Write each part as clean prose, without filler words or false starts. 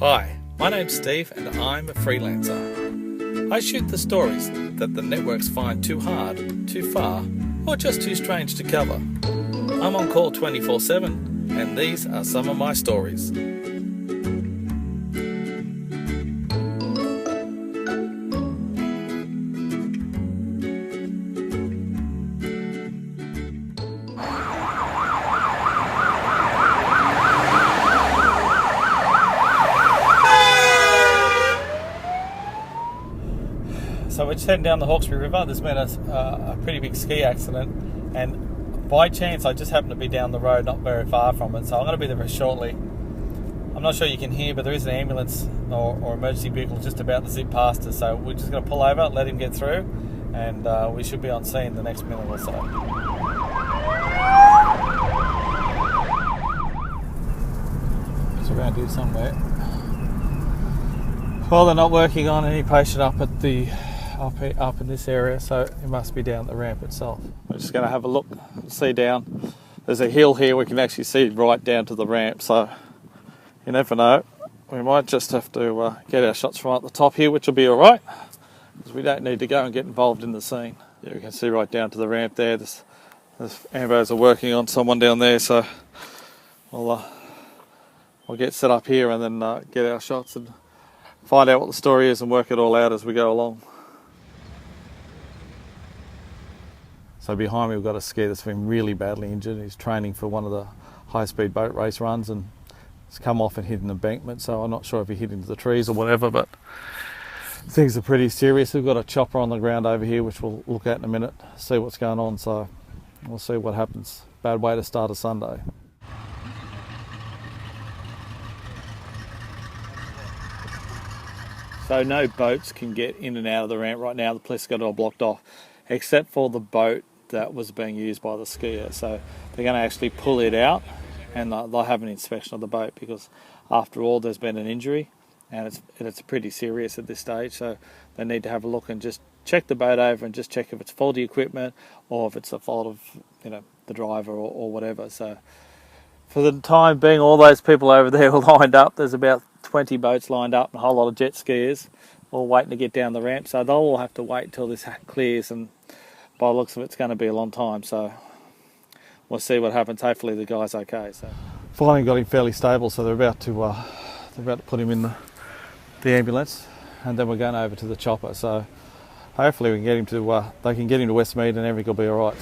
Hi, my name's Steve and I'm a freelancer. I shoot the stories that the networks find too hard, too far, or just too strange to cover. I'm on call 24/7 and these are some of my stories. So we're just heading down the Hawkesbury River. There's been a pretty big ski accident, and by chance I just happen to be down the road not very far from it, so I'm going to be there very shortly. I'm not sure you can hear, but there is an ambulance or emergency vehicle just about to zip past us, so we're just going to pull over, let him get through, and we should be on scene the next minute or so. So we're going to do somewhere. Well, they're not working on any patient up at the up in this area, so it must be down the ramp itself. We're just going to have a look, see down. There's a hill here we can actually see right down to the ramp, so you never know. We might just have to get our shots from at the top here, which will be alright, because we don't need to go and get involved in the scene. Yeah, we can see right down to the ramp there. There's ambos are working on someone down there, so we'll get set up here and then get our shots and find out what the story is and work it all out as we go along. So behind me we've got a skier that's been really badly injured. He's training for one of the high-speed boat race runs and he's come off and hit an embankment, so I'm not sure if he hit into the trees or whatever, but things are pretty serious. We've got a chopper on the ground over here which we'll look at in a minute, see what's going on, so we'll see what happens. Bad way to start a Sunday. So no boats can get in and out of the ramp right now. The police got it all blocked off, except for the boat that was being used by the skier. So they're going to actually pull it out and they'll have an inspection of the boat, because after all there's been an injury and it's pretty serious at this stage. So they need to have a look and just check the boat over and just check if it's faulty equipment or if it's the fault of the driver or whatever. So for the time being, all those people over there are lined up. There's about 20 boats lined up and a whole lot of jet skiers all waiting to get down the ramp, so they'll all have to wait until this clears, and by the looks of it, it's going to be a long time, so we'll see what happens. Hopefully the guy's okay. So finally got him fairly stable, so they're about to put him in the ambulance, and then we're going over to the chopper, so hopefully we can get him to they can get him to Westmead and everything will be alright.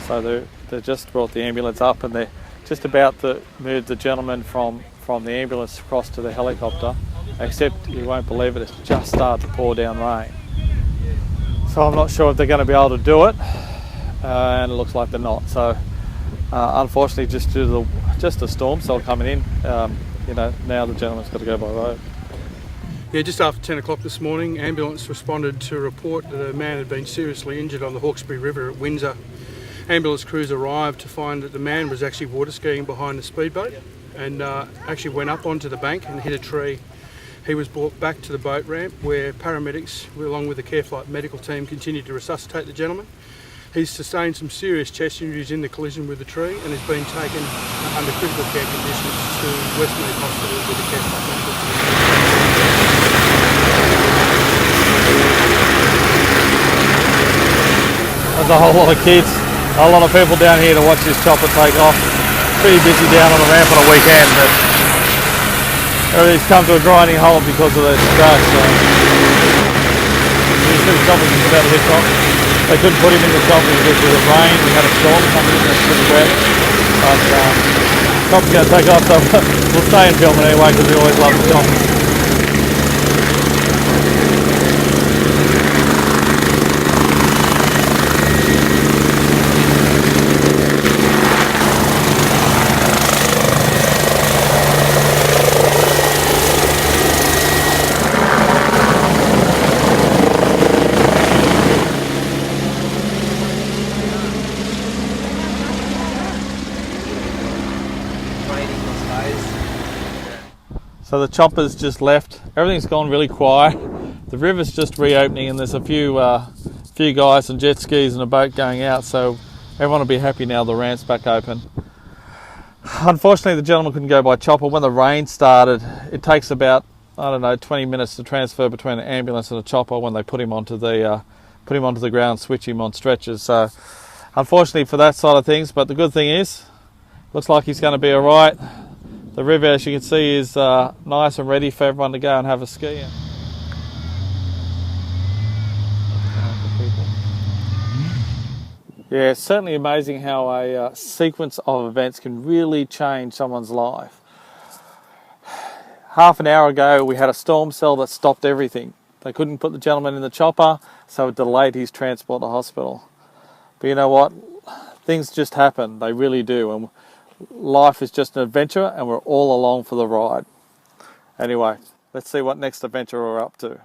So they just brought the ambulance up and they're just about to move the gentleman from the ambulance across to the helicopter, except you won't believe it, it's just started to pour down rain. So I'm not sure if they're going to be able to do it, and it looks like they're not. So unfortunately, just due to just a storm cell coming in, now the gentleman's got to go by road. Yeah, just after 10 o'clock this morning, ambulance responded to a report that a man had been seriously injured on the Hawkesbury River at Windsor. Ambulance crews arrived to find that the man was actually water skiing behind the speedboat and actually went up onto the bank and hit a tree. He was brought back to the boat ramp where paramedics, along with the Careflight medical team, continued to resuscitate the gentleman. He's sustained some serious chest injuries in the collision with the tree and has been taken under critical care conditions to Westmead Hospital with the Careflight medical team. There's a whole lot of kids, a lot of people down here to watch this chopper take off. Pretty busy down on the ramp on a weekend, but everything's come to a grinding halt because of this crash. So these two choppers are about to hit top. They couldn't put him in the chopper because of the rain. We had a storm coming in that's pretty wet. But chopper's going to take off, so we'll stay and film it anyway because we always love the choppers. So the chopper's just left. Everything's gone really quiet. The river's just reopening and there's a few guys and jet skis and a boat going out, so everyone will be happy now the ramp's back open. Unfortunately, the gentleman couldn't go by chopper. When the rain started, it takes about, I don't know, 20 minutes to transfer between an ambulance and a chopper when they put him onto the ground, switch him on stretchers. So unfortunately for that side of things, but the good thing is, looks like he's going to be all right. The river, as you can see, is nice and ready for everyone to go and have a ski. Yeah, it's certainly amazing how a sequence of events can really change someone's life. Half an hour ago, we had a storm cell that stopped everything. They couldn't put the gentleman in the chopper, so it delayed his transport to hospital. But you know what? Things just happen. They really do. And life is just an adventure, and we're all along for the ride. Anyway, let's see what next adventure we're up to.